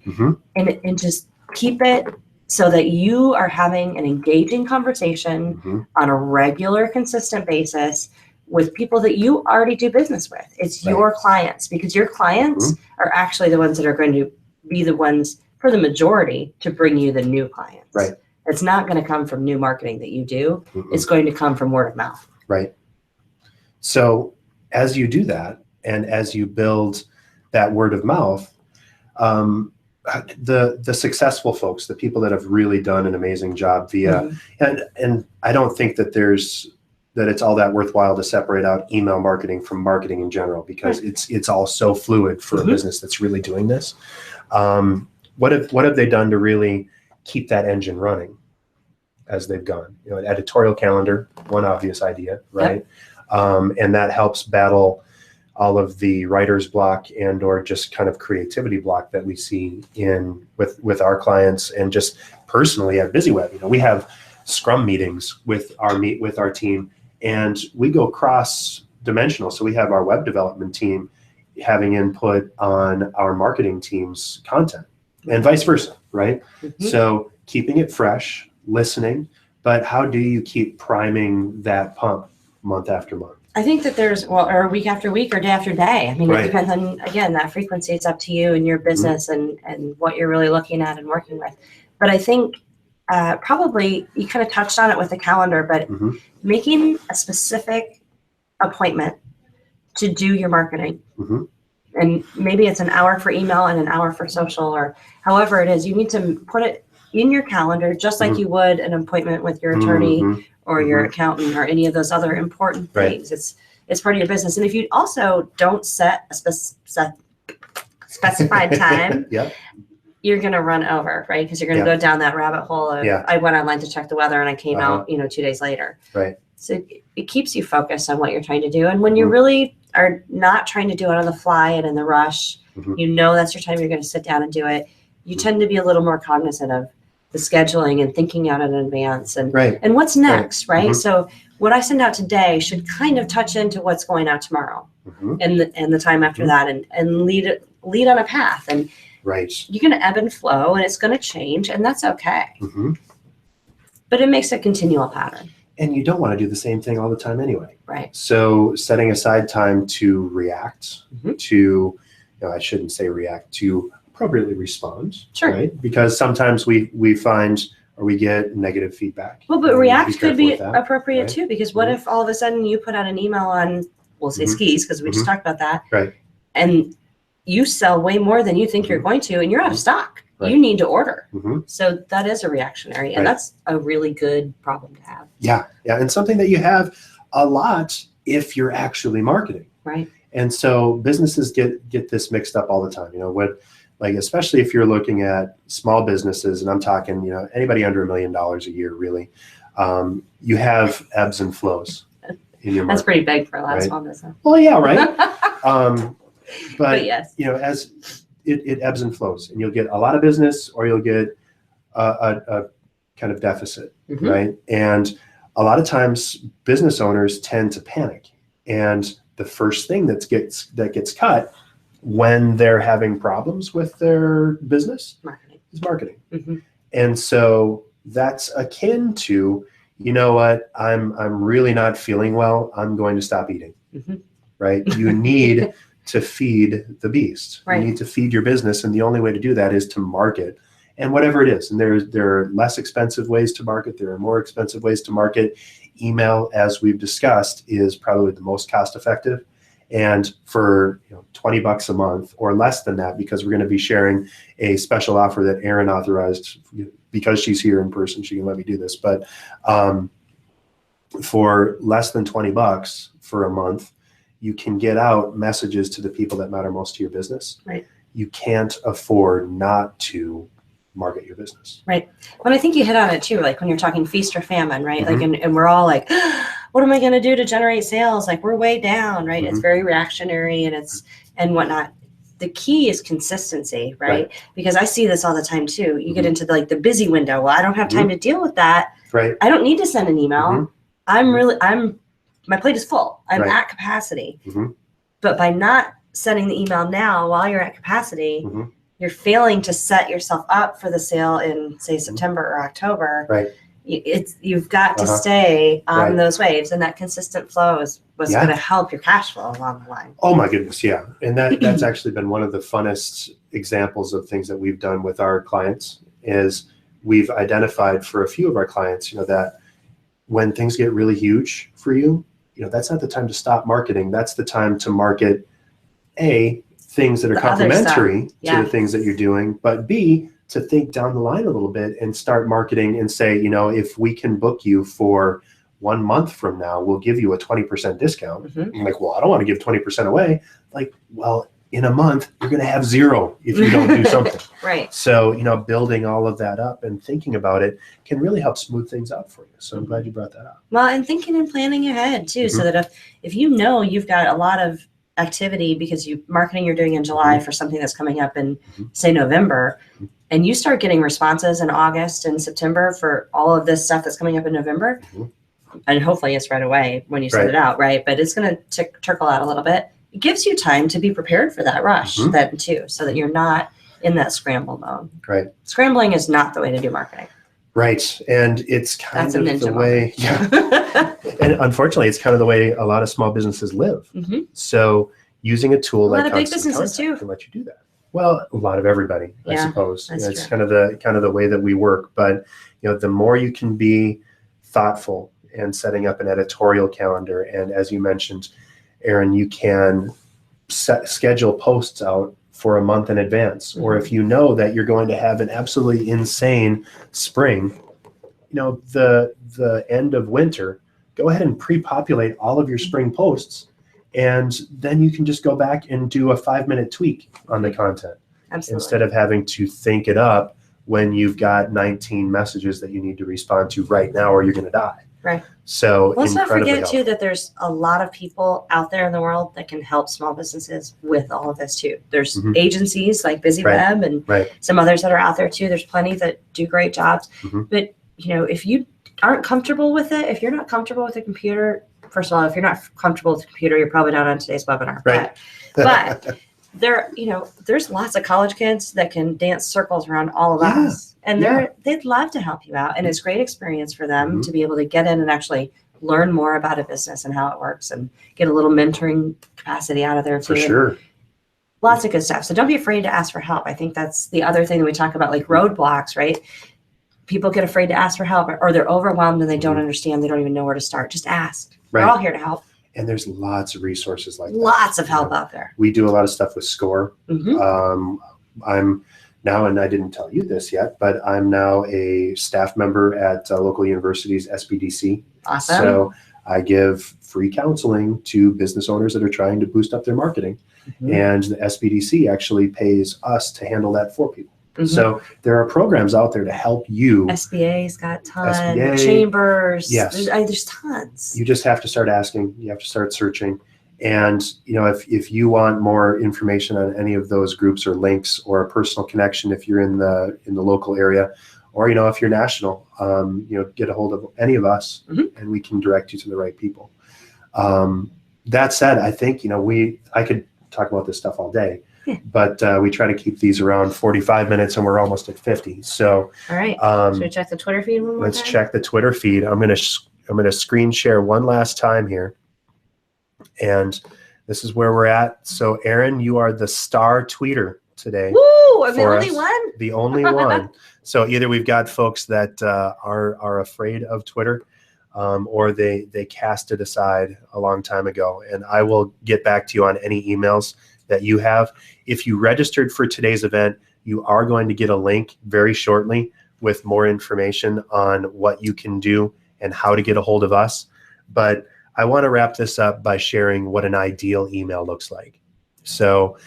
and just keep it so that you are having an engaging conversation on a regular, consistent basis with people that you already do business with. It's your clients, because your clients are actually the ones that are going to be the ones, for the majority, to bring you the new clients. Right. It's not going to come from new marketing that you do. It's going to come from word of mouth. Right. So as you do that, and as you build that word of mouth, the successful folks, the people that have really done an amazing job via, and I don't think that it's all that worthwhile to separate out email marketing from marketing in general, because it's all so fluid for a business that's really doing this. What have they done to really keep that engine running as they've gone? You know, an editorial calendar, one obvious idea, right? And that helps battle all of the writer's block and or just kind of creativity block that we see with our clients, and just personally at BizzyWeb. You know, we have Scrum meetings with our team, and we go cross-dimensional. So we have our web development team having input on our marketing team's content, and vice versa, right? So keeping it fresh, listening, but how do you keep priming that pump month after month? I think that there's, or week after week, or day after day. I mean, it depends on, again, that frequency. It's up to you and your business and what you're really looking at and working with. But I think probably you kind of touched on it with the calendar, but making a specific appointment to do your marketing. And maybe it's an hour for email and an hour for social, or however it is. You need to put it in your calendar, just like you would an appointment with your attorney or your accountant or any of those other important things. It's part of your business. And if you also don't set a specified time, you're going to run over, right? Because you're going to go down that rabbit hole of, I went online to check the weather and I came out, 2 days later. Right. So it keeps you focused on what you're trying to do. And when you really are not trying to do it on the fly and in the rush, you know that's your time you're going to sit down and do it. You tend to be a little more cognizant of the scheduling and thinking out in advance and what's next, right? So what I send out today should kind of touch into what's going out tomorrow and the time after that, and lead on a path. And you're going to ebb and flow, and it's going to change, and that's okay. But it makes a continual pattern. And you don't want to do the same thing all the time anyway. Right. So setting aside time to react, to, I shouldn't say react, to appropriately respond. Sure. Right? Because sometimes we find, or we get negative feedback. Well, but react could be appropriate too, because what if all of a sudden you put out an email on, we'll say skis, because we just talked about that. Right. And you sell way more than you think you're going to, and you're out of stock. You need to order. So that is a reactionary, and that's a really good problem to have. Yeah. And something that you have a lot if you're actually marketing. Right. And so businesses get this mixed up all the time. Like, especially if you're looking at small businesses, and I'm talking, anybody under $1 million a year, really, you have ebbs and flows in your market. That's pretty big for a lot of small business. Well, yeah, right. But yes, as it ebbs and flows, and you'll get a lot of business, or you'll get a kind of deficit, right? And a lot of times, business owners tend to panic, and the first thing that gets cut when they're having problems with their business is marketing. And so that's akin to, you know what, I'm really not feeling well, I'm going to stop eating. Right? You need to feed the beast. Right. You need to feed your business, and the only way to do that is to market. And whatever it is, and there are less expensive ways to market, there are more expensive ways to market. Email, as we've discussed, is probably the most cost effective. And for $20 a month or less than that, because we're going to be sharing a special offer that Erin authorized because she's here in person, she can let me do this. But for less than $20 for a month, you can get out messages to the people that matter most to your business. Right. You can't afford not to market your business. Right. Well, I think you hit on it too, like when you're talking feast or famine, right? Mm-hmm. Like, and we're all like, what am I going to do to generate sales? Like, we're way down, right? Mm-hmm. It's very reactionary and whatnot. The key is consistency, right? Because I see this all the time too. You get into the busy window. Well, I don't have time to deal with that. Right. I don't need to send an email. My plate is full. I'm at capacity. But by not sending the email now while you're at capacity, you're failing to set yourself up for the sale in, say, September or October. Right. You've got to stay on those waves, and that consistent flow was going to help your cash flow along the line. Oh my goodness, yeah. And that's actually been one of the funnest examples of things that we've done with our clients. Is we've identified for a few of our clients, that when things get really huge for you, that's not the time to stop marketing. That's the time to market things that are complementary to the things that you're doing, but B, to think down the line a little bit and start marketing and say, if we can book you for 1 month from now, we'll give you a 20% discount. I'm like, well, I don't want to give 20% away. Like, well, in a month, you're going to have zero if you don't do something. Right. So, building all of that up and thinking about it can really help smooth things out for you. So I'm glad you brought that up. Well, and thinking and planning ahead too, so that if you've got a lot of activity because marketing you're doing in July for something that's coming up in say November, and you start getting responses in August and September for all of this stuff that's coming up in November, and hopefully it's right away when you send it out, right? But it's going to trickle out a little bit. It gives you time to be prepared for that rush then too, so that you're not in that scramble mode. Right. Scrambling is not the way to do marketing. Right. And it's kind of the way, and unfortunately, it's kind of the way a lot of small businesses live. So using a tool like big businesses too can let you do that. Well, a lot of everybody, I suppose. It's true. kind of the way that we work. But the more you can be thoughtful and setting up an editorial calendar, and as you mentioned, Erin, you can schedule posts out for a month in advance, or if you know that you're going to have an absolutely insane spring, the end of winter, go ahead and pre-populate all of your spring posts, and then you can just go back and do a 5-minute tweak on the content. Absolutely. Instead of having to think it up when you've got 19 messages that you need to respond to right now, or you're going to die. Right. So let's not forget helpful. too that there's a lot of people out there in the world that can help small businesses with all of this too. There's agencies like BizzyWeb and some others that are out there too. There's plenty that do great jobs. But if you aren't comfortable with it, if you're not comfortable with a computer, first of all, if you're not comfortable with the computer, you're probably not on today's webinar. Right. But there's lots of college kids that can dance circles around all of us, and they'd love to help you out, and it's a great experience for them to be able to get in and actually learn more about a business and how it works, and get a little mentoring capacity out of there too. For sure. Lots of good stuff. So don't be afraid to ask for help. I think that's the other thing that we talk about, like roadblocks, right? People get afraid to ask for help, or they're overwhelmed and they don't understand. They don't even know where to start. Just ask. We're all here to help. And there's lots of resources like that. Lots of help out there. We do a lot of stuff with SCORE. I'm now, and I didn't tell you this yet, but I'm now a staff member at local university's SBDC. Awesome. So I give free counseling to business owners that are trying to boost up their marketing. And the SBDC actually pays us to handle that for people. So there are programs out there to help you. SBA's got tons. Chambers. Yes. There's tons. You just have to start asking. You have to start searching. And if you want more information on any of those groups or links, or a personal connection, if you're in the local area, or if you're national, get a hold of any of us, and we can direct you to the right people. That said, I think I could talk about this stuff all day. But we try to keep these around 45 minutes, and we're almost at 50. So, all right. Should we check the Twitter feed one more Let's time? check the Twitter feed. I'm gonna screen share one last time here, and This is where we're at. So Erin, you are the star tweeter today. Woo! I'm the only one. The only one. So either we've got folks that are afraid of Twitter, or they cast it aside a long time ago. And I will get back to you on any emails that you have. If you registered for today's event, you are going to get a link very shortly with more information on what you can do and how to get a hold of us. But I want to wrap this up by sharing what an ideal email looks like. So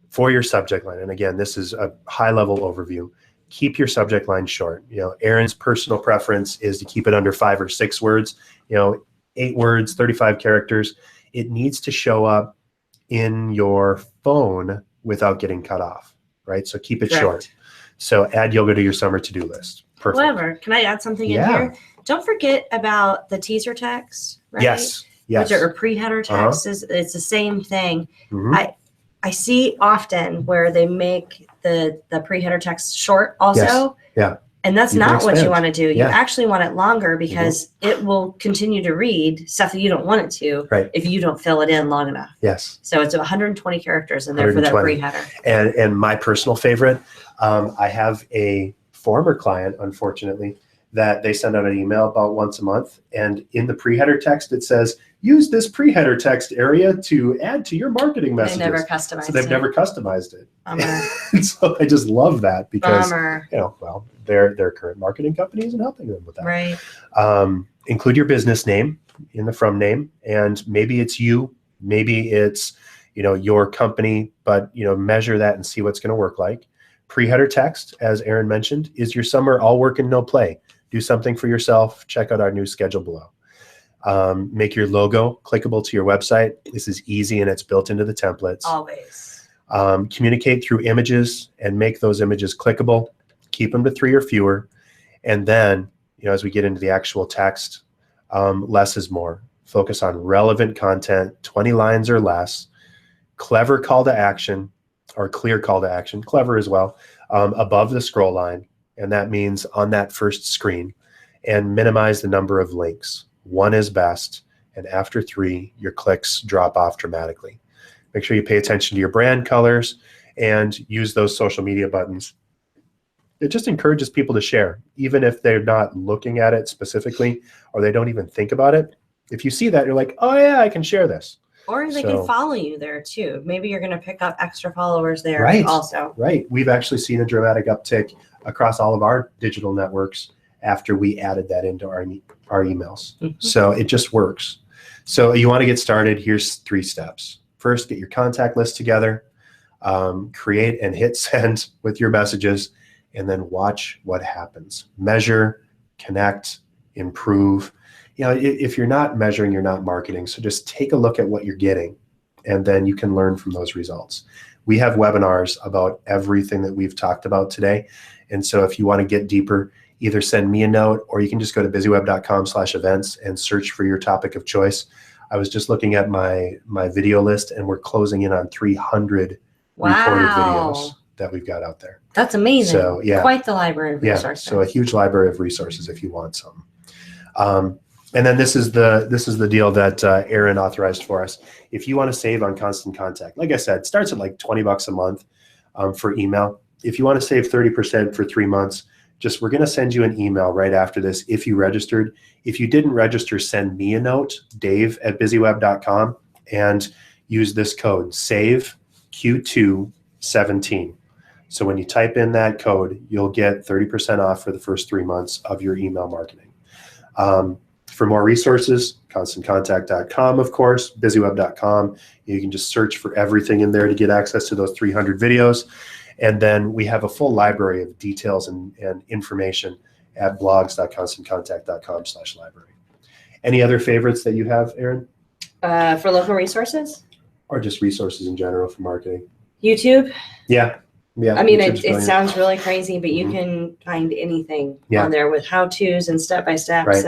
for your subject line, and again, this is a high-level overview, keep your subject line short. Erin's personal preference is to keep it under 5 or 6 words, 8 words, 35 characters. It needs to show up in your phone without getting cut off, right? So keep it short. So add yoga to your summer to-do list. Perfect. However, can I add something in here? Don't forget about the teaser text, right? Yes. Which are pre-header text. It's the same thing. I see often where they make the pre-header text short also. Yes. Yeah. And that's not what you want to do. You Yeah. actually want it longer because it will continue to read stuff that you don't want it to if you don't fill it in long enough. Yes. So it's 120 characters in there for that pre-header. And my personal favorite, I have a former client, unfortunately, that they send out an email about once a month. And in the pre-header text, it says, use this pre-header text area to add to your marketing messages. They never customized it. So they've never customized it. Bummer. So I just love that because, Bummer. they're current marketing companies and helping them with that. Right. Include your business name in the from name, and maybe it's you, maybe it's, your company, but, measure that and see what's going to work like. Pre-header text, as Erin mentioned, is your summer all work and no play. Do something for yourself. Check out our new schedule below. Make your logo clickable to your website. This is easy and it's built into the templates. Always. Communicate through images and make those images clickable. Keep them to 3 or fewer. And then, as we get into the actual text, less is more. Focus on relevant content, 20 lines or less, clever call to action or clear call to action, clever as well, above the scroll line. And that means on that first screen, and minimize the number of links. 1 is best. And after 3, your clicks drop off dramatically. Make sure you pay attention to your brand colors and use those social media buttons. It just encourages people to share, even if they're not looking at it specifically or they don't even think about it. If you see that, you're like, oh yeah, I can share this. Or they can follow you there too. Maybe you're going to pick up extra followers there also. Right. We've actually seen a dramatic uptick across all of our digital networks after we added that into our emails. So it just works. So you want to get started. Here's 3 steps. First, get your contact list together, create and hit send with your messages, and then watch what happens. Measure, connect, improve. If you're not measuring, you're not marketing. So just take a look at what you're getting, and then you can learn from those results. We have webinars about everything that we've talked about today. And so if you want to get deeper, either send me a note or you can just go to BizzyWeb.com/events and search for your topic of choice. I was just looking at my video list, and we're closing in on 300 recorded videos that we've got out there. That's amazing. So quite the library of resources. So a huge library of resources if you want some. And then this is the deal that Erin authorized for us. If you want to save on Constant Contact, like I said, it starts at like $20 a month for email. If you want to save 30% for 3 months, we're going to send you an email right after this if you registered. If you didn't register, send me a note, dave@BizzyWeb.com, and use this code, SAVE Q217. So when you type in that code, you'll get 30% off for the first 3 months of your email marketing. For more resources, ConstantContact.com, of course, BizzyWeb.com. You can just search for everything in there to get access to those 300 videos. And then we have a full library of details and information at blogs.constantcontact.com/library. Any other favorites that you have, Erin? For local resources? Or just resources in general for marketing? YouTube? Yeah. I mean, it sounds really crazy, but you can find anything on there with how-tos and step-by-steps.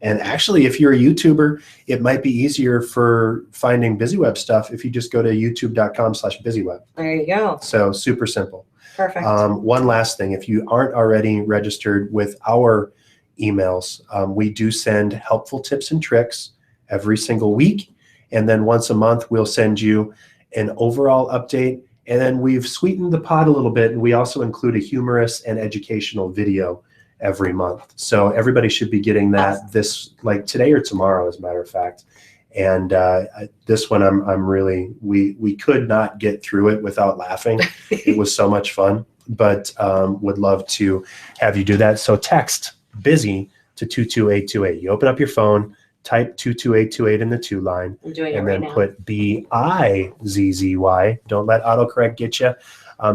And actually, if you're a YouTuber, it might be easier for finding BizzyWeb stuff if you just go to youtube.com/BizzyWeb. There you go. So super simple. Perfect. One last thing, if you aren't already registered with our emails, we do send helpful tips and tricks every single week. And then once a month, we'll send you an overall update. And then we've sweetened the pot a little bit, and we also include a humorous and educational video every month. So everybody should be getting that this, like today or tomorrow, as a matter of fact. And this one, I'm really, we could not get through it without laughing. It was so much fun, but would love to have you do that. So text BIZZY to 22828. You open up your phone, type 22828 in the 2 line, I'm doing it and right then now. put BIZZY. Don't let autocorrect get you,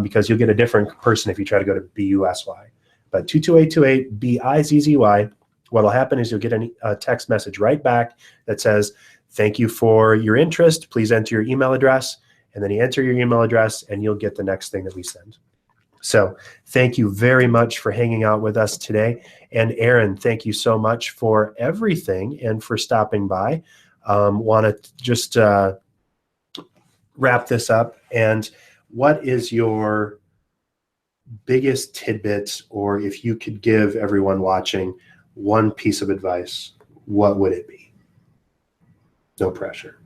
because you'll get a different person if you try to go to BUSY. But 22828 BIZZY. What'll happen is you'll get a text message right back that says, "Thank you for your interest. Please enter your email address." And then you enter your email address and you'll get the next thing that we send. So thank you very much for hanging out with us today. And Erin, thank you so much for everything and for stopping by. Want to just wrap this up. And what is your biggest tidbit, or if you could give everyone watching one piece of advice, what would it be? No pressure.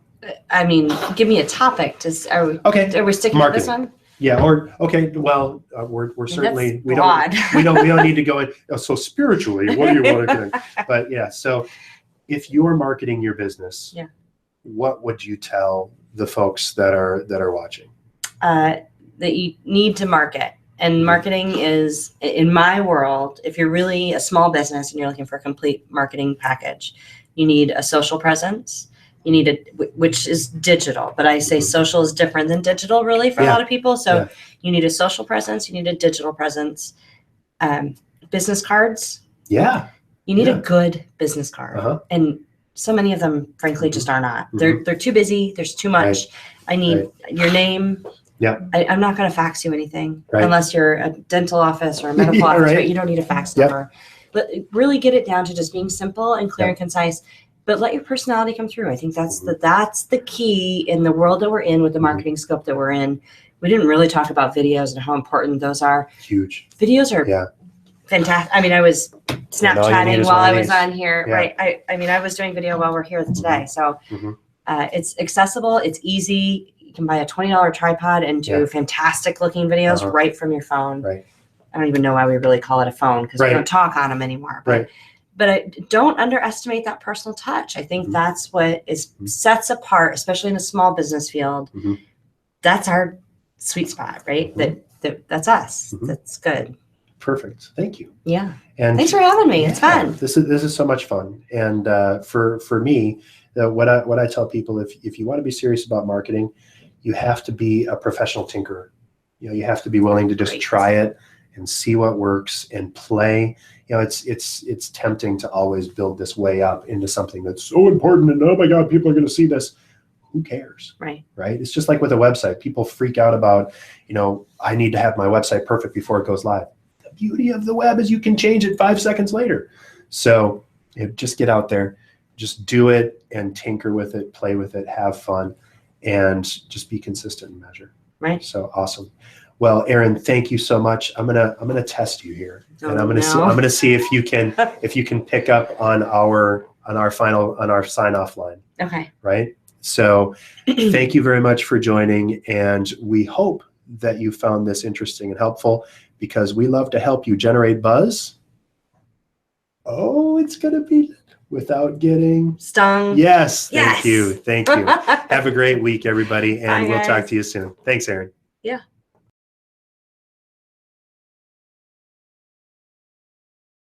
I mean, give me a topic. Are we sticking with this one? Yeah. Or okay. Well, we're certainly we broad. don't need to go in. Oh, so spiritually, what do you want to do? But yeah. So if you're marketing your business, what would you tell the folks that are watching? That you need to market. And marketing is, in my world, if you're really a small business and you're looking for a complete marketing package, you need a social presence. You need which is digital, but I say social is different than digital really for a lot of people. So you need a social presence, you need a digital presence, business cards. Yeah. You need a good business card. And so many of them, frankly, just are not. They're too busy. There's too much. I need your name. Yeah. I'm not going to fax you anything unless you're a dental office or a medical office. Right? You don't need a fax number. But really get it down to just being simple and clear and concise. But let your personality come through. I think that's the key in the world that we're in with the marketing scope that we're in. We didn't really talk about videos and how important those are. Huge. Videos are fantastic. I mean, I was Snapchatting while I was on here, right? I mean, I was doing video while we're here today. So it's accessible. It's easy. You can buy a $20 tripod and do fantastic looking videos right from your phone. Right. I don't even know why we really call it a phone because we don't talk on them anymore. But I don't underestimate that personal touch. I think that's what sets apart, especially in a small business field. That's our sweet spot, right? That's us. That's good. Perfect. Thank you. Yeah. And thanks for having me. It's fun. This is so much fun. And for me, what I tell people, if you want to be serious about marketing, you have to be a professional tinkerer. You know, you have to be willing to just try it and see what works and play. You know, it's tempting to always build this way up into something that's so important and oh my God, people are going to see this. Who cares? Right. It's just like with a website. People freak out about, I need to have my website perfect before it goes live. The beauty of the web is you can change it 5 seconds later. So just get out there, just do it and tinker with it, play with it, have fun, and just be consistent and measure. Right. So awesome. Well, Erin, thank you so much. I'm gonna test you here, and I'm gonna see if you can pick up on our sign off line. Okay. Right. So, thank you very much for joining, and we hope that you found this interesting and helpful because we love to help you generate buzz. Oh, it's gonna be without getting stung. Yes. Thank you. Thank you. Have a great week, everybody, and we'll talk to you soon. Thanks, Erin. Yeah.